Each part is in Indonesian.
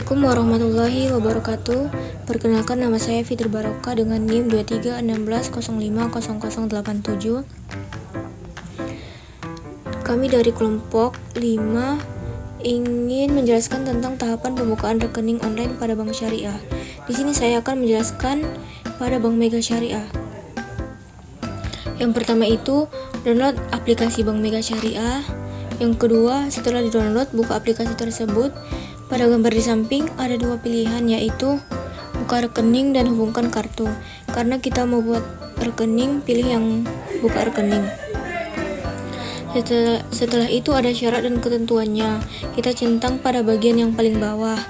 Assalamualaikum warahmatullahi wabarakatuh. Perkenalkan, nama saya Fitri Barokah dengan NIM 2316050087. Kami dari kelompok 5 ingin menjelaskan tentang tahapan pembukaan rekening online pada Bank Syariah. Di sini saya akan menjelaskan pada Bank Mega Syariah. Yang pertama itu download aplikasi Bank Mega Syariah. Yang kedua, setelah di-download, buka aplikasi tersebut. Pada gambar di samping ada dua pilihan, yaitu buka rekening dan hubungkan kartu. Karena kita mau buat rekening, pilih yang buka rekening. Setelah itu ada syarat dan ketentuannya. Kita centang pada bagian yang paling bawah.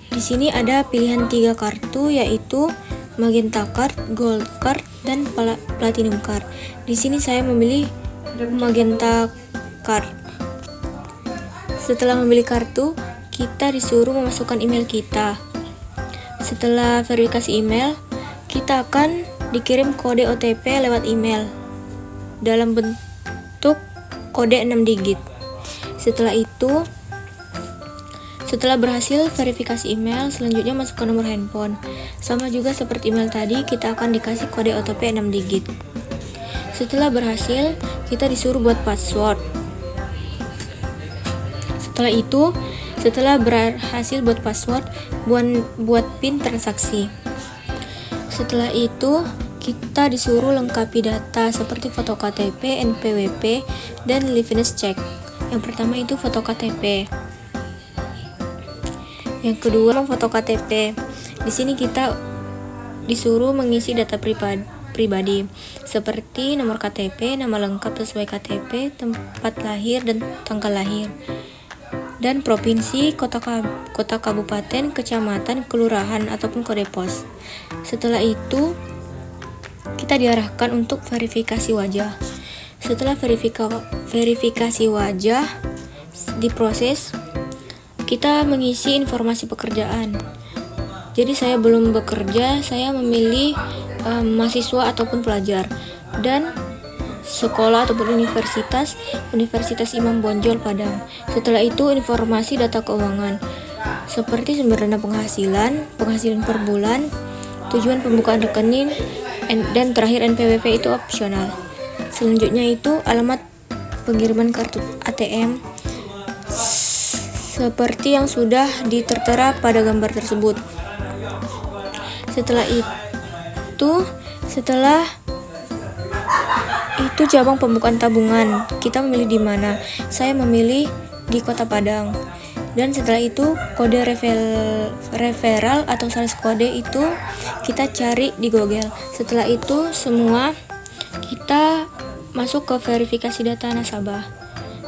Di sini ada pilihan 3 kartu, yaitu Magenta Card, Gold Card, dan Platinum Card. Di sini saya memilih Magenta Card. Setelah memilih kartu, kita disuruh memasukkan email kita. Setelah verifikasi email, kita akan dikirim kode OTP lewat email dalam bentuk kode 6 digit. Setelah berhasil verifikasi email, selanjutnya masukkan nomor handphone. Sama juga seperti email tadi, kita akan dikasih kode OTP 6 digit. Setelah berhasil, kita disuruh buat password. Setelah berhasil buat password, buat PIN transaksi. Setelah itu, kita disuruh lengkapi data seperti foto KTP, NPWP, dan liveness check. Yang pertama itu foto KTP. Yang kedua, foto KTP. Di sini kita disuruh mengisi data pribadi seperti nomor KTP, nama lengkap sesuai KTP, tempat lahir dan tanggal lahir, dan provinsi, kota kabupaten, kecamatan, kelurahan, ataupun kode pos. Setelah itu, kita diarahkan untuk verifikasi wajah. Setelah verifikasi wajah diproses, kita mengisi informasi pekerjaan. Jadi saya belum bekerja, saya memilih mahasiswa ataupun pelajar, dan sekolah ataupun universitas Imam Bonjol Padang. Setelah itu, informasi data keuangan seperti sumber dana penghasilan per bulan, tujuan pembukaan rekening, dan terakhir NPWP itu opsional. Selanjutnya itu alamat pengiriman kartu ATM seperti yang sudah ditertera pada gambar tersebut. Setelah itu cabang pembukaan tabungan, kita memilih di mana. Saya memilih di Kota Padang. Dan setelah itu kode referral atau sales kode itu kita cari di Google. Setelah itu semua kita masuk ke verifikasi data nasabah,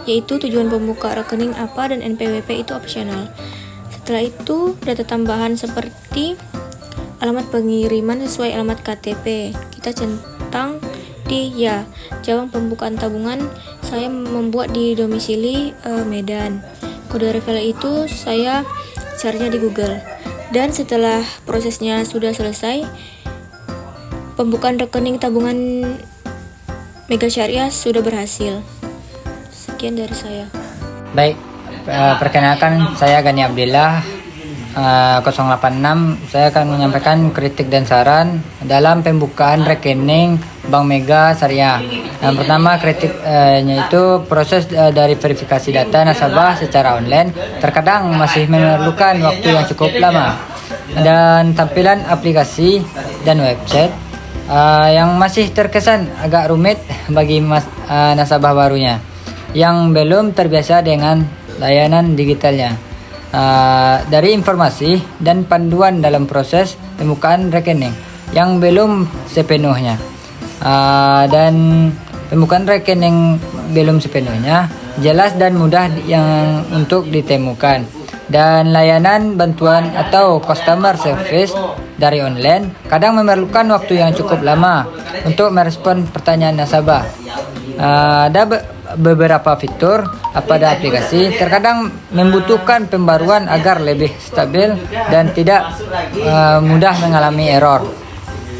yaitu tujuan pembuka rekening apa dan NPWP itu opsional. Setelah itu data tambahan seperti alamat pengiriman sesuai alamat KTP kita centang di cabang pembukaan tabungan. Saya membuat di domisili Medan. Kode referral itu saya carinya di Google. Dan setelah prosesnya sudah selesai, pembukaan rekening tabungan Mega Syariah sudah berhasil. Sekian dari saya. Baik, perkenalkan saya Gani Abdillah 086. Saya akan menyampaikan kritik dan saran dalam pembukaan rekening Bank Mega Syariah. Yang pertama, kritiknya itu proses dari verifikasi data nasabah secara online terkadang masih memerlukan waktu yang cukup lama, dan tampilan aplikasi dan website yang masih terkesan agak rumit bagi nasabah barunya yang belum terbiasa dengan layanan digitalnya. Dari informasi dan panduan dalam proses pembukaan rekening yang belum sepenuhnya, dan pembukaan rekening belum sepenuhnya jelas dan mudah yang untuk ditemukan, dan layanan bantuan atau customer service dari online kadang memerlukan waktu yang cukup lama untuk merespon pertanyaan nasabah. Ada beberapa fitur pada aplikasi terkadang membutuhkan pembaruan agar lebih stabil dan tidak mudah mengalami error.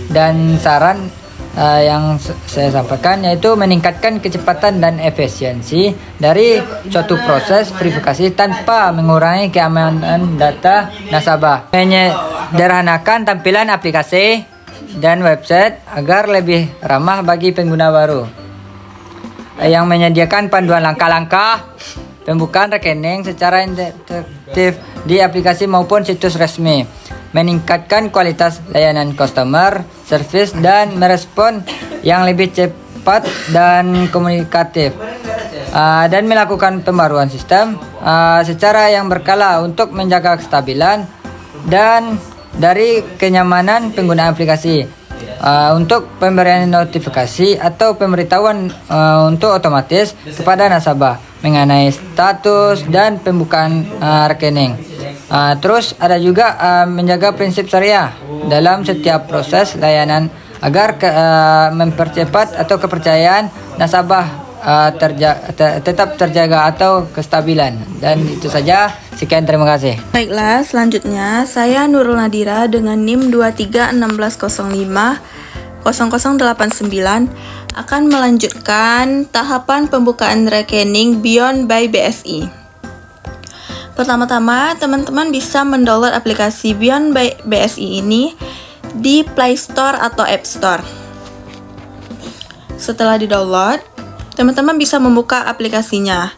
Dan saran saya sampaikan yaitu meningkatkan kecepatan dan efisiensi dari suatu proses verifikasi tanpa mengurangi keamanan data nasabah. Menyederhanakan tampilan aplikasi dan website agar lebih ramah bagi pengguna baru. Yang menyediakan panduan langkah-langkah pembukaan rekening secara interaktif di aplikasi maupun situs resmi, meningkatkan kualitas layanan customer service dan merespon yang lebih cepat dan komunikatif, dan melakukan pembaruan sistem secara yang berkala untuk menjaga kestabilan dan dari kenyamanan pengguna aplikasi. Untuk pemberian notifikasi atau pemberitahuan untuk otomatis kepada nasabah mengenai status dan pembukaan rekening. Terus ada juga menjaga prinsip syariah dalam setiap proses layanan agar mempercepat atau kepercayaan nasabah tetap terjaga atau kestabilan. Dan itu saja, sekian, terima kasih. Baiklah, selanjutnya saya Nurul Nadira dengan NIM 2316050089 akan melanjutkan tahapan pembukaan rekening Beyond by BSI. Pertama-tama, teman-teman bisa mendownload aplikasi Beyond by BSI ini di Play Store atau App Store. Setelah di-download, teman-teman bisa membuka aplikasinya.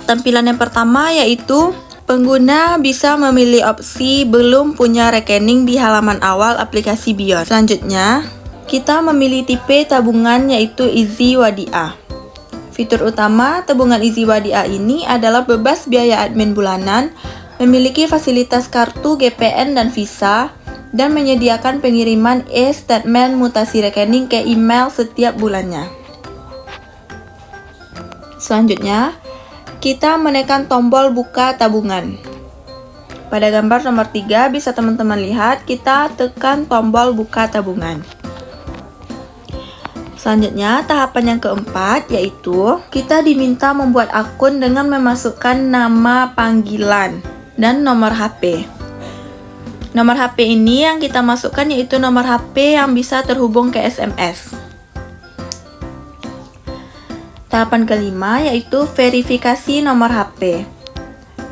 Tampilan yang pertama yaitu pengguna bisa memilih opsi belum punya rekening di halaman awal aplikasi Beyond. Selanjutnya, kita memilih tipe tabungan yaitu Easy Wadiah. Fitur utama tabungan Easy Wadiah ini adalah bebas biaya admin bulanan, memiliki fasilitas kartu GPN dan Visa, dan menyediakan pengiriman e-statement mutasi rekening ke email setiap bulannya. Selanjutnya, kita menekan tombol buka tabungan. Pada gambar nomor 3 bisa teman-teman lihat, kita tekan tombol buka tabungan. Selanjutnya, tahapan yang keempat yaitu kita diminta membuat akun dengan memasukkan nama panggilan dan nomor HP. Nomor HP ini yang kita masukkan yaitu nomor HP yang bisa terhubung ke SMS. Tahapan kelima yaitu verifikasi nomor HP.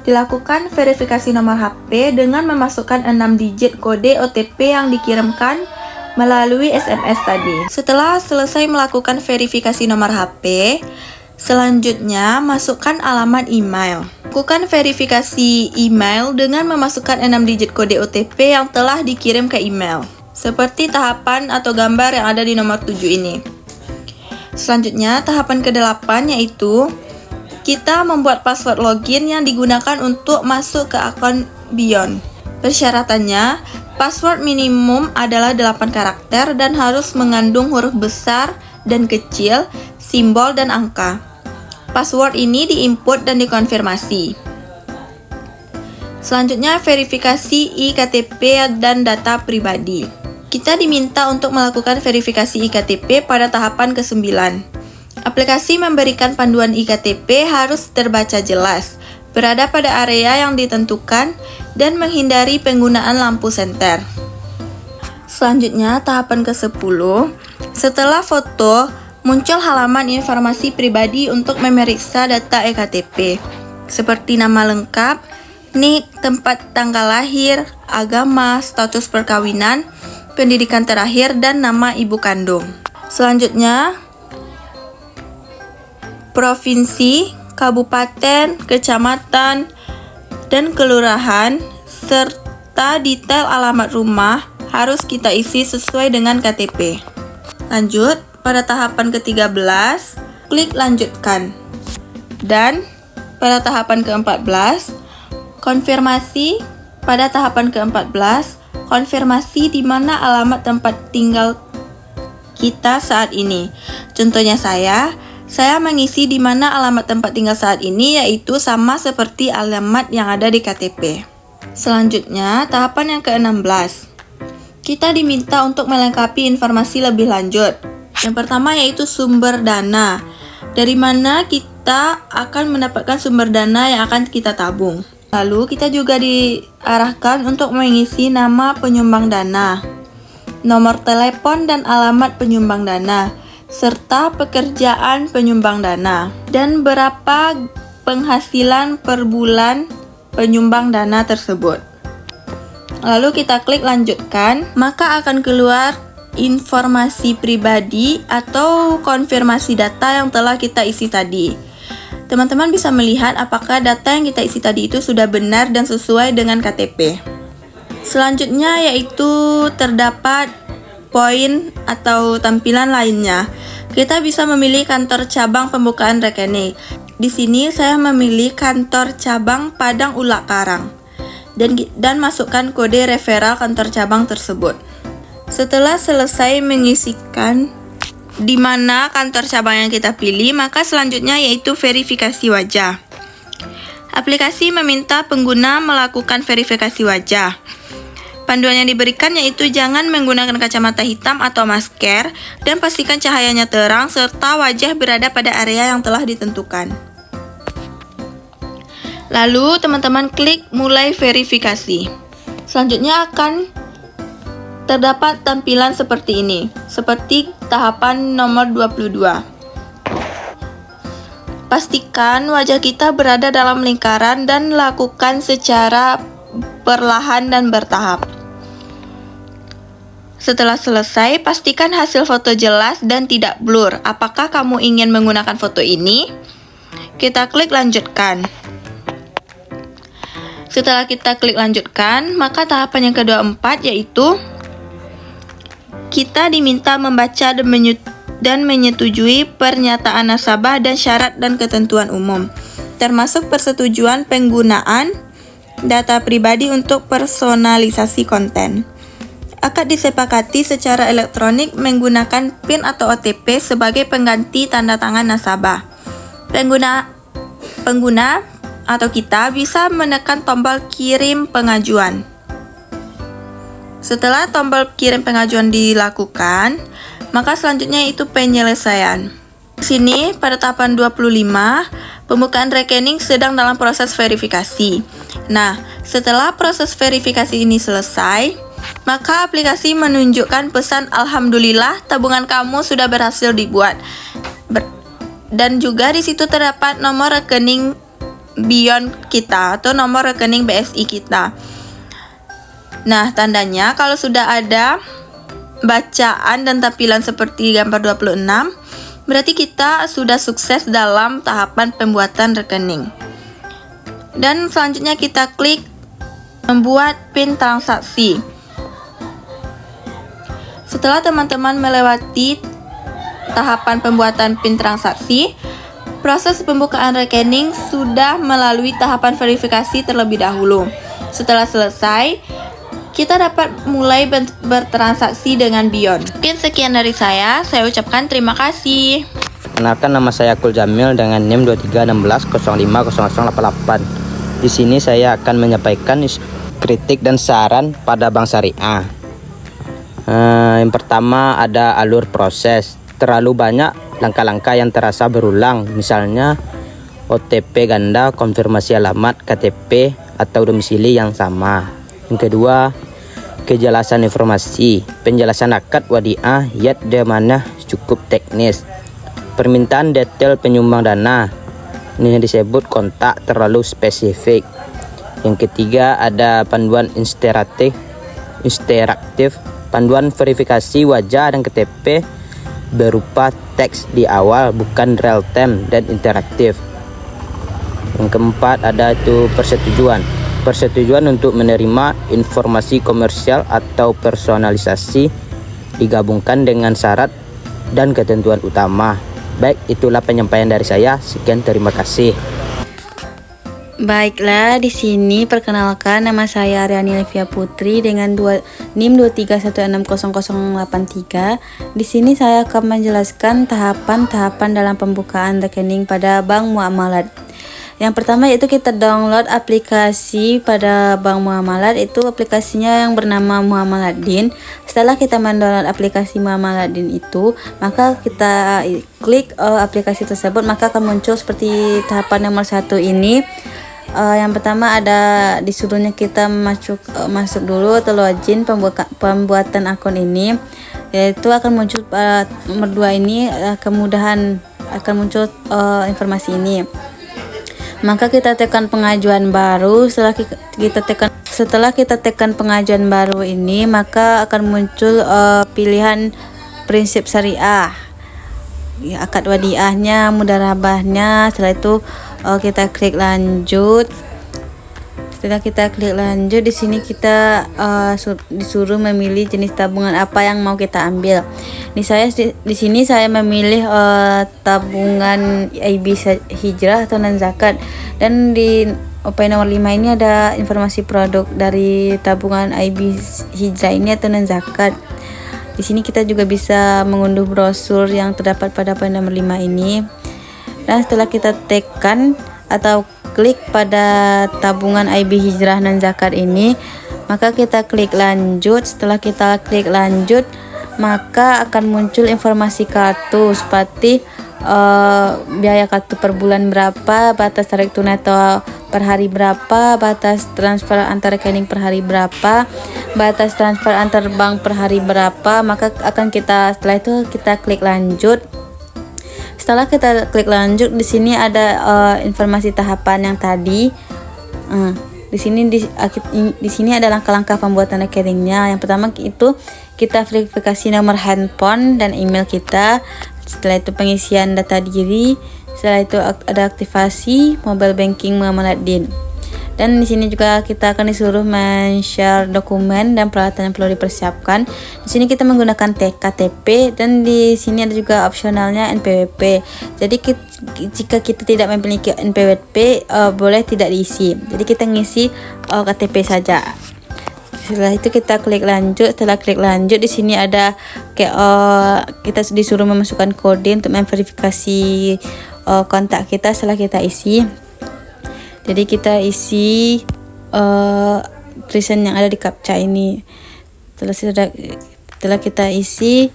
Dilakukan verifikasi nomor HP dengan memasukkan 6 digit kode OTP yang dikirimkan melalui SMS tadi. Setelah selesai melakukan verifikasi nomor HP, selanjutnya masukkan alamat email. Lakukan verifikasi email dengan memasukkan 6 digit kode OTP yang telah dikirim ke email, seperti tahapan atau gambar yang ada di nomor 7 ini. Selanjutnya, tahapan ke-8 yaitu kita membuat password login yang digunakan untuk masuk ke akun Beyond. Persyaratannya, password minimum adalah 8 karakter dan harus mengandung huruf besar dan kecil, simbol, dan angka. Password ini diinput dan dikonfirmasi. Selanjutnya, verifikasi iKTP dan data pribadi. Kita diminta untuk melakukan verifikasi iKTP pada tahapan ke-9. Aplikasi memberikan panduan iKTP harus terbaca jelas, berada pada area yang ditentukan, dan menghindari penggunaan lampu senter. Selanjutnya, tahapan ke-10. Setelah foto, muncul halaman informasi pribadi untuk memeriksa data iKTP, seperti nama lengkap, nik, tempat tanggal lahir, agama, status perkawinan, pendidikan terakhir, dan nama ibu kandung. Selanjutnya, provinsi, kabupaten, kecamatan, dan kelurahan, serta detail alamat rumah harus kita isi sesuai dengan KTP. Lanjut, pada tahapan ke-13, klik lanjutkan. Dan pada tahapan ke-14, konfirmasi. Pada tahapan ke-14, konfirmasi di mana alamat tempat tinggal kita saat ini. Contohnya saya mengisi di mana alamat tempat tinggal saat ini, yaitu sama seperti alamat yang ada di KTP. Selanjutnya, tahapan yang ke-16. Kita diminta untuk melengkapi informasi lebih lanjut. Yang pertama yaitu sumber dana. Dari mana kita akan mendapatkan sumber dana yang akan kita tabung. Lalu kita juga diarahkan untuk mengisi nama penyumbang dana. nomor telepon dan alamat penyumbang dana, serta pekerjaan penyumbang dana, dan berapa penghasilan per bulan penyumbang dana tersebut. Lalu kita klik lanjutkan, maka akan keluar informasi pribadi atau konfirmasi data yang telah kita isi tadi. Teman-teman bisa melihat apakah data yang kita isi tadi itu sudah benar dan sesuai dengan KTP. Selanjutnya yaitu terdapat poin atau tampilan lainnya. Kita bisa memilih kantor cabang pembukaan rekening. Di sini saya memilih kantor cabang Padang Ulak Karang dan masukkan kode referral kantor cabang tersebut. Setelah selesai mengisikan di mana kantor cabang yang kita pilih, maka selanjutnya yaitu verifikasi wajah. Aplikasi meminta pengguna melakukan verifikasi wajah. Panduan yang diberikan yaitu jangan menggunakan kacamata hitam atau masker dan pastikan cahayanya terang serta wajah berada pada area yang telah ditentukan. Lalu teman-teman klik mulai verifikasi. Selanjutnya akan terdapat tampilan seperti ini, seperti tahapan nomor 22. Pastikan wajah kita berada dalam lingkaran dan lakukan secara perlahan dan bertahap. Setelah selesai, pastikan hasil foto jelas dan tidak blur. Apakah kamu ingin menggunakan foto ini? Kita klik lanjutkan. Setelah kita klik lanjutkan, maka tahapan yang keempat yaitu kita diminta membaca dan menyetujui pernyataan nasabah dan syarat dan ketentuan umum, termasuk persetujuan penggunaan data pribadi untuk personalisasi konten. Akad disepakati secara elektronik menggunakan PIN atau OTP sebagai pengganti tanda tangan nasabah. Pengguna atau kita bisa menekan tombol kirim pengajuan. Setelah tombol kirim pengajuan dilakukan, maka selanjutnya itu penyelesaian. Di sini pada tahapan 25, pembukaan rekening sedang dalam proses verifikasi. Nah, setelah proses verifikasi ini selesai, maka aplikasi menunjukkan pesan Alhamdulillah tabungan kamu sudah berhasil dibuat. Dan juga di situ terdapat nomor rekening Beyond kita atau nomor rekening BSI kita. Nah, tandanya kalau sudah ada bacaan dan tampilan seperti gambar 26, berarti kita sudah sukses dalam tahapan pembuatan rekening. Dan selanjutnya kita klik membuat PIN transaksi. Setelah teman-teman melewati tahapan pembuatan PIN transaksi, proses pembukaan rekening sudah melalui tahapan verifikasi terlebih dahulu. Setelah selesai, kita dapat mulai bertransaksi dengan Beyond. Mungkin sekian dari saya ucapkan terima kasih. Kenalkan, nama saya Akul Jamil dengan NIM 2316050088. Di sini saya akan menyampaikan kritik dan saran pada Bank Syariah. Yang pertama ada alur proses. Terlalu banyak langkah-langkah yang terasa berulang, misalnya OTP ganda, konfirmasi alamat, KTP, atau domisili yang sama. Yang kedua, kejelasan informasi, penjelasan akad wadiah, yat mana cukup teknis. Permintaan detail penyumbang dana, ini yang disebut kontak terlalu spesifik. Yang ketiga ada panduan interaktif, panduan verifikasi wajah dan KTP berupa teks di awal, bukan real time dan interaktif. Yang keempat ada itu persetujuan untuk menerima informasi komersial atau personalisasi digabungkan dengan syarat dan ketentuan utama. Baik, itulah penyampaian dari saya. Sekian, terima kasih. Baiklah, di sini perkenalkan, nama saya Aryani Livia Putri dengan NIM 23160083. Di sini saya akan menjelaskan tahapan-tahapan dalam pembukaan rekening pada Bank Muamalat. Yang pertama yaitu kita download aplikasi pada Bank Muamalat, itu aplikasinya yang bernama Muamaladdin. Setelah kita mendownload aplikasi Muamaladdin itu, maka kita klik aplikasi tersebut, maka akan muncul seperti tahapan nomor 1 ini. Yang pertama ada disuruhnya kita masuk dulu atau login pembuatan akun ini, yaitu akan muncul nomor 2 ini kemudahan akan muncul informasi ini. Maka kita tekan pengajuan baru. Setelah kita tekan pengajuan baru ini, maka akan muncul pilihan prinsip syariah, ya, akad wadiahnya, mudharabahnya. Setelah itu kita klik lanjut. Setelah kita klik lanjut, di sini kita disuruh memilih jenis tabungan apa yang mau kita ambil. Di sini saya memilih tabungan IB hijrah atau non zakat, dan di OP nomor 5 ini ada informasi produk dari tabungan IB hijrah ini atau non zakat. Di sini kita juga bisa mengunduh brosur yang terdapat pada OP nomor 5 ini. Dan setelah kita tekan atau klik pada tabungan IB hijrah non zakat ini, maka kita klik lanjut. Setelah kita klik lanjut, maka akan muncul informasi kartu seperti biaya kartu per bulan berapa, batas tarik tunai atau per hari berapa, batas transfer antar rekening per hari berapa, batas transfer antar bank per hari berapa. Maka setelah itu kita klik lanjut. Setelah kita klik lanjut, di sini ada informasi tahapan yang tadi. Di sini ada langkah-langkah pembuatan rekeningnya. Yang pertama itu kita verifikasi nomor handphone dan email kita. Setelah itu pengisian data diri. Setelah itu ada aktivasi mobile banking Muamalat Din. Dan di sini juga kita akan disuruh men-share dokumen dan peralatan yang perlu dipersiapkan. Di sini kita menggunakan KTP, dan di sini ada juga opsionalnya NPWP. Jadi jika kita tidak memiliki NPWP boleh tidak diisi. Jadi kita ngisi KTP saja. Setelah itu kita klik lanjut. Setelah klik lanjut, di sini ada kita disuruh memasukkan kode untuk memverifikasi kontak kita setelah kita isi. Jadi kita isi tulisan yang ada di captcha ini. Setelah kita isi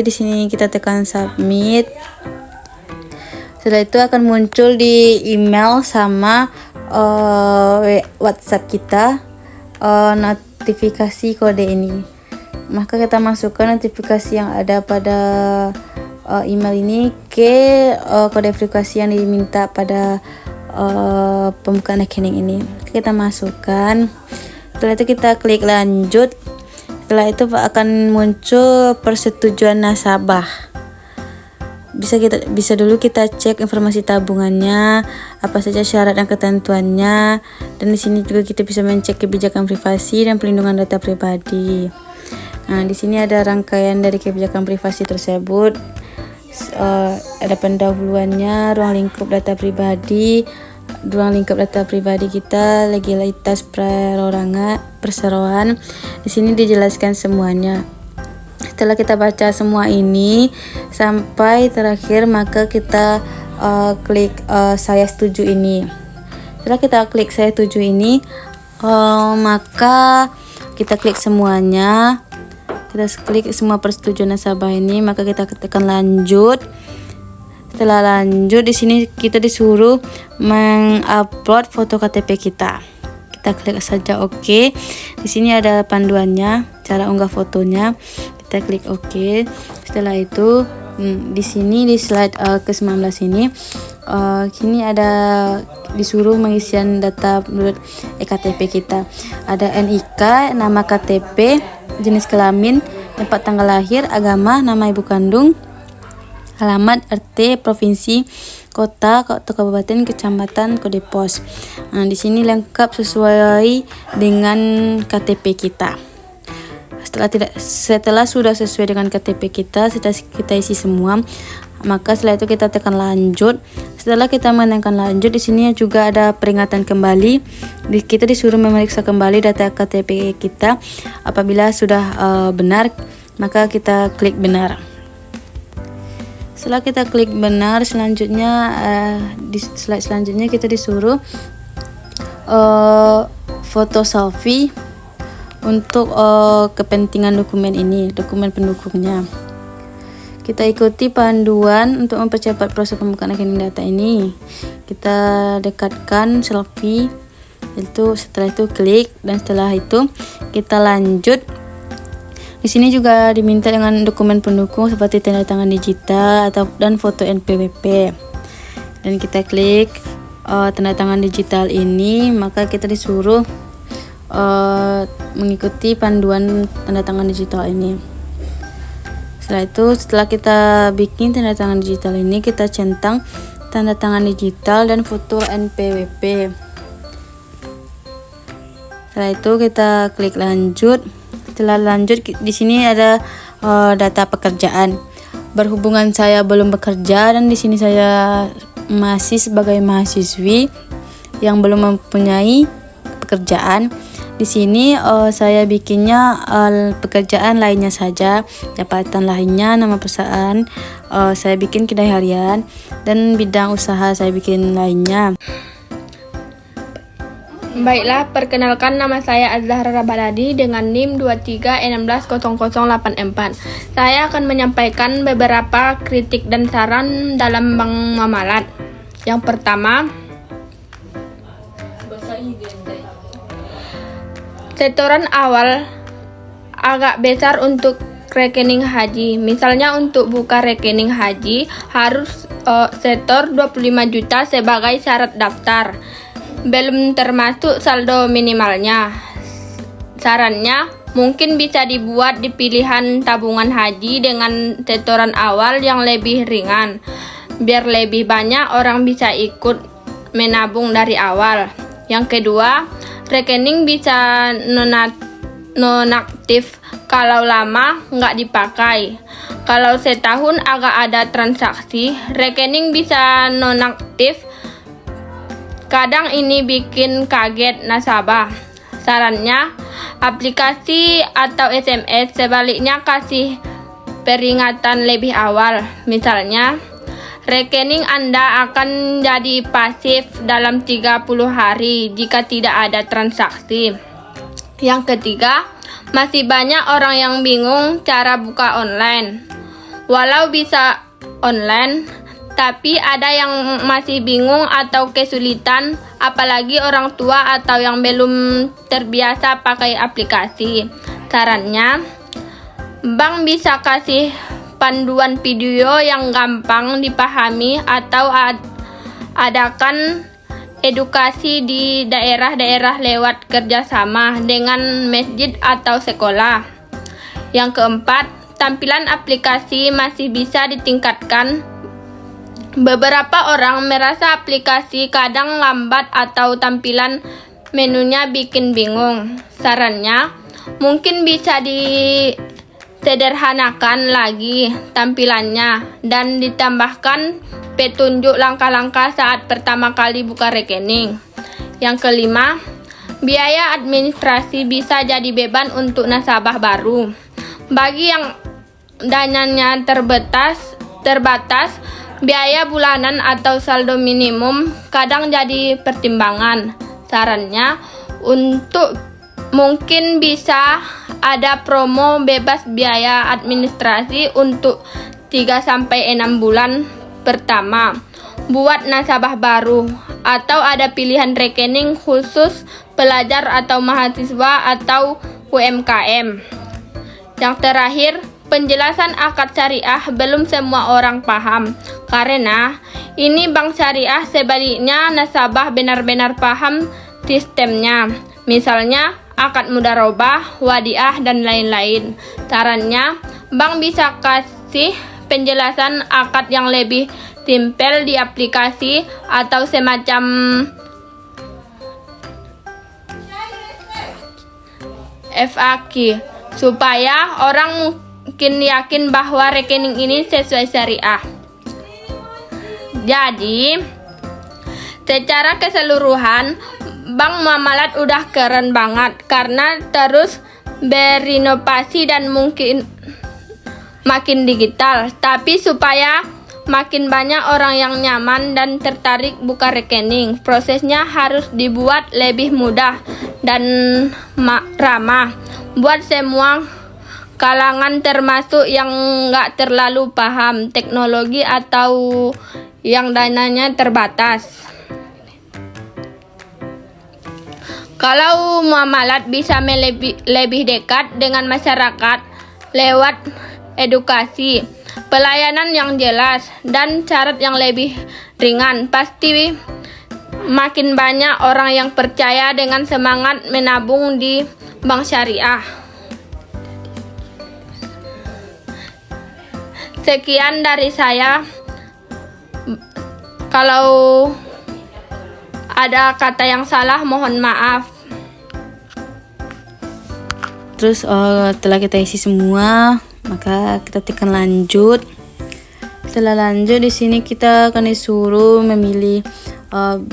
di sini kita tekan submit. Setelah itu akan muncul di email sama WhatsApp kita notifikasi kode ini. Maka kita masukkan notifikasi yang ada pada email ini ke kode verifikasi yang diminta pada pembukaan rekening ini. Kita masukkan. Setelah itu kita klik lanjut. Setelah itu akan muncul persetujuan nasabah. Bisa dulu kita cek informasi tabungannya, apa saja syarat dan ketentuannya. Dan di sini juga kita bisa mencek kebijakan privasi dan perlindungan data pribadi. Nah, di sini ada rangkaian dari kebijakan privasi tersebut. Ada pendahuluannya, ruang lingkup data pribadi kita, legalitas perseroan. Di sini dijelaskan semuanya. Setelah kita baca semua ini sampai terakhir, maka kita klik saya setuju ini. Setelah kita klik saya setuju ini, maka kita klik semuanya. Kita klik semua persetujuan nasabah ini, maka kita tekan lanjut. Setelah lanjut, di sini kita disuruh mengupload foto KTP kita. Kita klik saja OK. Di sini ada panduannya, cara unggah fotonya. Kita klik OK. Setelah itu di sini di slide ke-19 ini ada disuruh mengisian data menurut eKTP kita. Ada NIK, nama KTP, jenis kelamin, tempat tanggal lahir, agama, nama ibu kandung, alamat, RT, provinsi, kota, atau kabupaten, kecamatan, kode pos. Nah, di sini lengkap sesuai dengan KTP kita. Setelah sudah sesuai dengan KTP kita, sudah kita isi semua, maka setelah itu kita tekan lanjut. Setelah kita menekan lanjut, di sini juga ada peringatan kembali. Kita disuruh memeriksa kembali data KTP kita. Apabila sudah benar, maka kita klik benar. Setelah kita klik benar, selanjutnya di slide selanjutnya kita disuruh foto selfie untuk kepentingan dokumen ini, dokumen pendukungnya. Kita ikuti panduan untuk mempercepat proses pembukaan rekening data ini. Kita dekatkan selfie, setelah itu klik, dan setelah itu kita lanjut. Di sini juga diminta dengan dokumen pendukung seperti tanda tangan digital dan foto NPWP. Dan kita klik tanda tangan digital ini, maka kita disuruh mengikuti panduan tanda tangan digital ini. Setelah kita bikin tanda tangan digital ini, kita centang tanda tangan digital dan foto NPWP. Setelah itu kita klik lanjut. Setelah lanjut, di sini ada data pekerjaan. Berhubungan saya belum bekerja dan di sini saya masih sebagai mahasiswi yang belum mempunyai pekerjaan. Di sini saya bikinnya pekerjaan lainnya saja, jabatan lainnya, nama perusahaan saya bikin kedai harian, dan bidang usaha saya bikin lainnya. Baiklah, perkenalkan, nama saya Azahra Baladi dengan NIM 23160084. Saya akan menyampaikan beberapa kritik dan saran dalam Bank Muamalat. Yang pertama, setoran awal agak besar untuk rekening haji. Misalnya untuk buka rekening haji harus setor 25 juta sebagai syarat daftar. Belum termasuk saldo minimalnya. Sarannya mungkin bisa dibuat di pilihan tabungan haji dengan setoran awal yang lebih ringan. Biar lebih banyak orang bisa ikut menabung dari awal. Yang kedua, rekening bisa nonaktif kalau lama nggak dipakai. Kalau setahun agak ada transaksi, rekening bisa nonaktif. Kadang ini bikin kaget nasabah. Sarannya, aplikasi atau SMS sebaliknya kasih peringatan lebih awal. Misalnya, rekening Anda akan jadi pasif dalam 30 hari jika tidak ada transaksi. Yang ketiga, masih banyak orang yang bingung cara buka online. Walau bisa online, tapi ada yang masih bingung atau kesulitan, apalagi orang tua atau yang belum terbiasa pakai aplikasi. Sarannya, bank bisa kasih panduan video yang gampang dipahami atau adakan edukasi di daerah-daerah lewat kerjasama dengan masjid atau sekolah. Yang keempat, tampilan aplikasi masih bisa ditingkatkan. Beberapa orang merasa aplikasi kadang lambat atau tampilan menunya bikin bingung. Sarannya, mungkin bisa disederhanakan lagi tampilannya dan ditambahkan petunjuk langkah-langkah saat pertama kali buka rekening. Yang kelima, biaya administrasi bisa jadi beban untuk nasabah baru. Bagi yang dananya terbatas, biaya bulanan atau saldo minimum kadang jadi pertimbangan. Sarannya, untuk mungkin bisa ada promo bebas biaya administrasi untuk 3-6 bulan pertama buat nasabah baru, atau ada pilihan rekening khusus pelajar atau mahasiswa atau UMKM. Yang terakhir, penjelasan akad syariah belum semua orang paham. Karena ini bank syariah, sebaliknya nasabah benar-benar paham sistemnya. Misalnya akad mudharabah, wadiah, dan lain-lain. Sarannya, bank bisa kasih penjelasan akad yang lebih simpel di aplikasi atau semacam FAQ supaya orang mungkin yakin bahwa rekening ini sesuai syariah. Jadi, secara keseluruhan Bank Muamalat udah keren banget karena terus berinovasi dan mungkin makin digital. Tapi supaya makin banyak orang yang nyaman dan tertarik buka rekening, prosesnya harus dibuat lebih mudah dan ramah buat semua kalangan termasuk yang nggak terlalu paham teknologi atau yang dananya terbatas. Kalau muamalat bisa lebih dekat dengan masyarakat lewat edukasi, pelayanan yang jelas, dan syarat yang lebih ringan, pasti makin banyak orang yang percaya dengan semangat menabung di bank syariah. Sekian dari saya. Kalau ada kata yang salah, mohon maaf. Terus setelah kita isi semua, maka kita tekan lanjut. Setelah lanjut, di sini kita akan disuruh memilih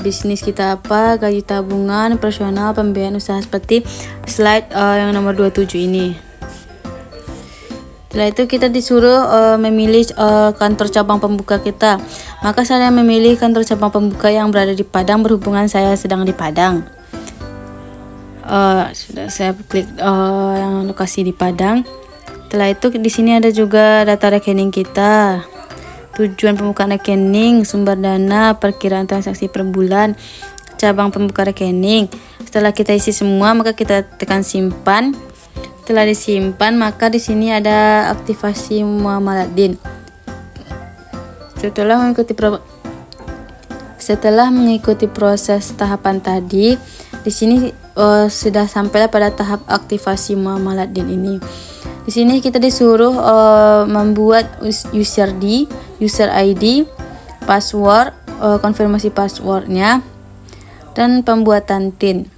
bisnis kita apa, gaji tabungan, personal, pembiayaan usaha seperti slide yang nomor 27 ini. Setelah itu kita disuruh memilih kantor cabang pembuka kita. Maka saya memilih kantor cabang pembuka yang berada di Padang berhubungan saya sedang di Padang. Sudah saya klik yang lokasi di Padang. Setelah itu di sini ada juga data rekening kita. Tujuan pembukaan rekening, sumber dana, perkiraan transaksi per bulan, cabang pembuka rekening. Setelah kita isi semua, maka kita tekan simpan. Setelah disimpan, maka di sini ada aktivasi muamalat DIN. Setelah mengikuti proses tahapan tadi, di sini sudah sampai pada tahap aktivasi muamalat DIN ini. Di sini kita disuruh membuat user ID, password, konfirmasi passwordnya, dan pembuatan TIN.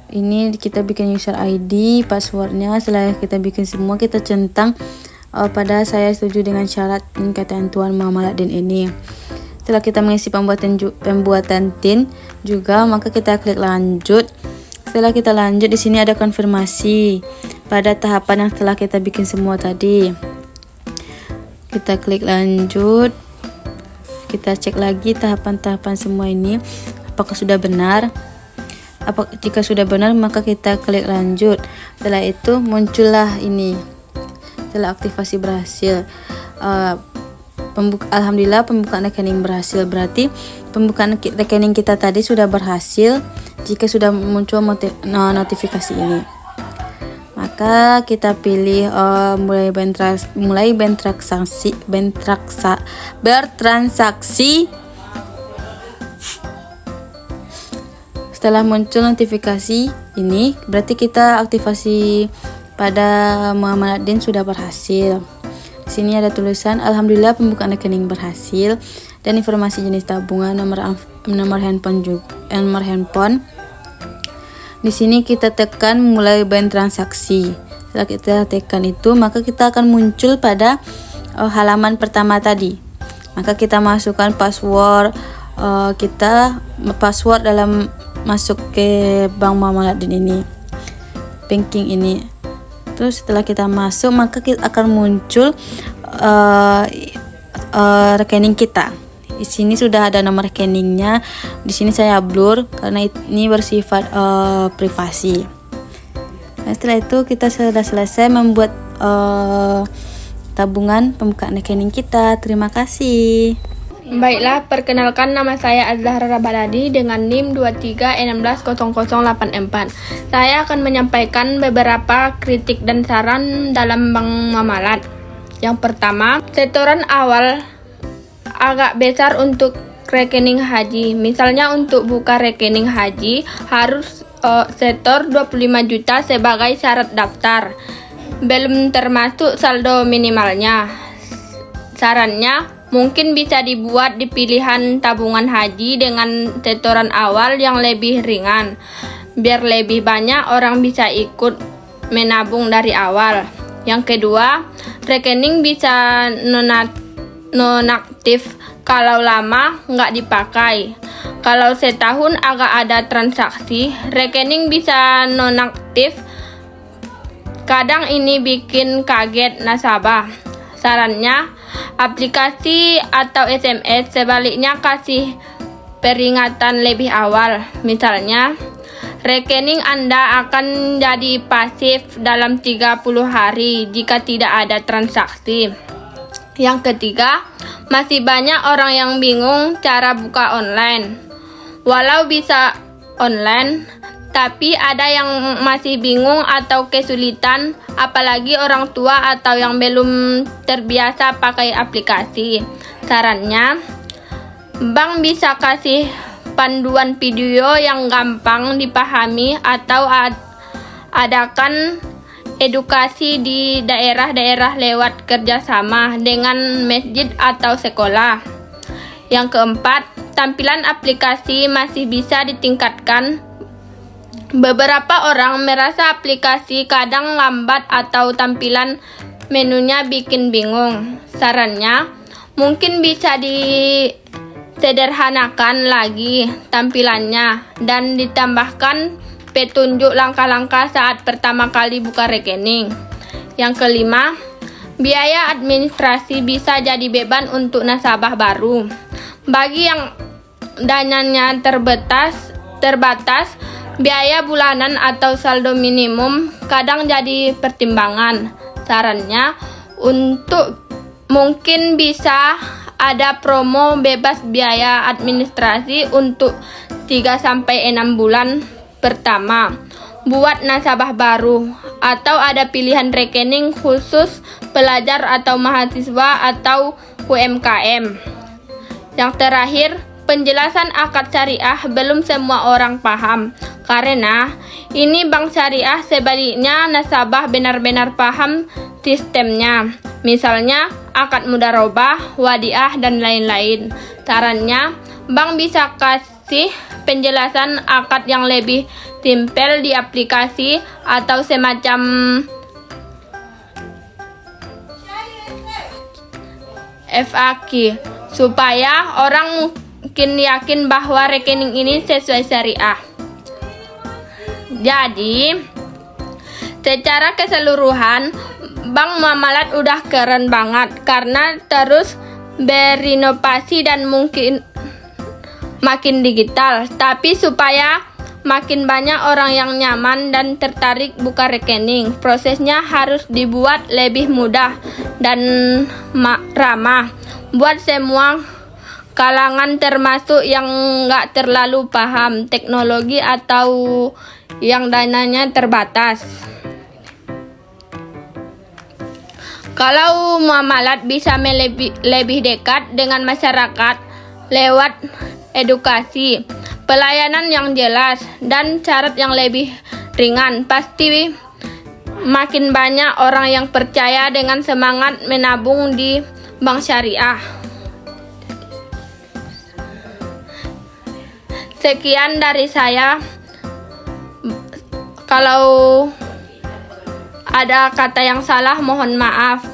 Ini kita bikin user ID, passwordnya. Setelah kita bikin semua, kita centang pada saya setuju dengan syarat dan ketentuan muamalat DIN ini. Setelah kita mengisi pembuatan TIN juga, maka kita klik lanjut. Setelah kita lanjut, di sini ada konfirmasi pada tahapan yang telah kita bikin semua tadi. Kita klik lanjut. Kita cek lagi tahapan-tahapan semua ini apakah sudah benar. Jika sudah benar, maka kita klik lanjut. Setelah itu muncullah ini. Setelah aktivasi berhasil. Alhamdulillah pembukaan rekening berhasil. Berarti pembukaan rekening kita tadi sudah berhasil jika sudah muncul notifikasi ini. Maka kita pilih mulai bertransaksi. Setelah muncul notifikasi ini, berarti kita aktivasi pada muamalat DIN sudah berhasil. Di sini ada tulisan alhamdulillah pembukaan rekening berhasil dan informasi jenis tabungan, nomor handphone. Di sini kita tekan mulai bertransaksi. Setelah kita tekan itu, maka kita akan muncul pada halaman pertama tadi. Maka kita masukkan password dalam masuk ke bank muamalat DIN ini, banking ini. Terus setelah kita masuk, maka kita akan muncul rekening kita. Di sini sudah ada nomor rekeningnya. Di sini saya blur karena ini bersifat privasi. Nah, setelah itu kita sudah selesai membuat tabungan pembukaan rekening kita. Terima kasih. Baiklah, perkenalkan nama saya Az-Zahra Baladi dengan NIM 23160084. Saya akan menyampaikan beberapa kritik dan saran dalam bank muamalat. Yang pertama, setoran awal agak besar untuk rekening haji. Misalnya untuk buka rekening haji harus setor 25 juta sebagai syarat daftar. Belum termasuk saldo minimalnya. Sarannya, mungkin bisa dibuat di pilihan tabungan haji dengan setoran awal yang lebih ringan, biar lebih banyak orang bisa ikut menabung dari awal. Yang kedua, rekening bisa nonaktif kalau lama nggak dipakai. Kalau setahun agak ada transaksi, rekening bisa nonaktif. Kadang ini bikin kaget nasabah. Sarannya, aplikasi atau SMS sebaliknya kasih peringatan lebih awal. Misalnya, rekening Anda akan jadi pasif dalam 30 hari jika tidak ada transaksi. Yang ketiga, masih banyak orang yang bingung cara buka online. Walau bisa online, tapi ada yang masih bingung atau kesulitan, apalagi orang tua atau yang belum terbiasa pakai aplikasi. Sarannya, bank bisa kasih panduan video yang gampang dipahami atau adakan edukasi di daerah-daerah lewat kerjasama dengan masjid atau sekolah. Yang keempat, tampilan aplikasi masih bisa ditingkatkan. Beberapa orang merasa aplikasi kadang lambat atau tampilan menunya bikin bingung. Sarannya, mungkin bisa disederhanakan lagi tampilannya dan ditambahkan petunjuk langkah-langkah saat pertama kali buka rekening. Yang kelima, biaya administrasi bisa jadi beban untuk nasabah baru. Bagi yang dananya terbatas, biaya bulanan atau saldo minimum kadang jadi pertimbangan. Sarannya, mungkin bisa ada promo bebas biaya administrasi untuk 3-6 bulan pertama buat nasabah baru, atau ada pilihan rekening khusus pelajar atau mahasiswa atau UMKM. Yang terakhir, penjelasan akad syariah belum semua orang paham. Karena ini bank syariah, sebaliknya nasabah benar-benar paham sistemnya. Misalnya akad mudharabah, wadiah, dan lain-lain. Sarannya, bank bisa kasih penjelasan akad yang lebih simpel di aplikasi atau semacam FAQ supaya orang mungkin yakin bahwa rekening ini sesuai syariah. Jadi, secara keseluruhan, Bank Muamalat udah keren banget karena terus berinovasi dan mungkin makin digital. Tapi supaya makin banyak orang yang nyaman dan tertarik buka rekening, prosesnya harus dibuat lebih mudah dan ramah buat semua kalangan, termasuk yang nggak terlalu paham teknologi atau yang dananya terbatas. Kalau muamalat bisa lebih dekat dengan masyarakat lewat edukasi, pelayanan yang jelas, dan syarat yang lebih ringan, pasti makin banyak orang yang percaya dengan semangat menabung di bank syariah. Sekian dari saya. Kalau ada kata yang salah, mohon maaf.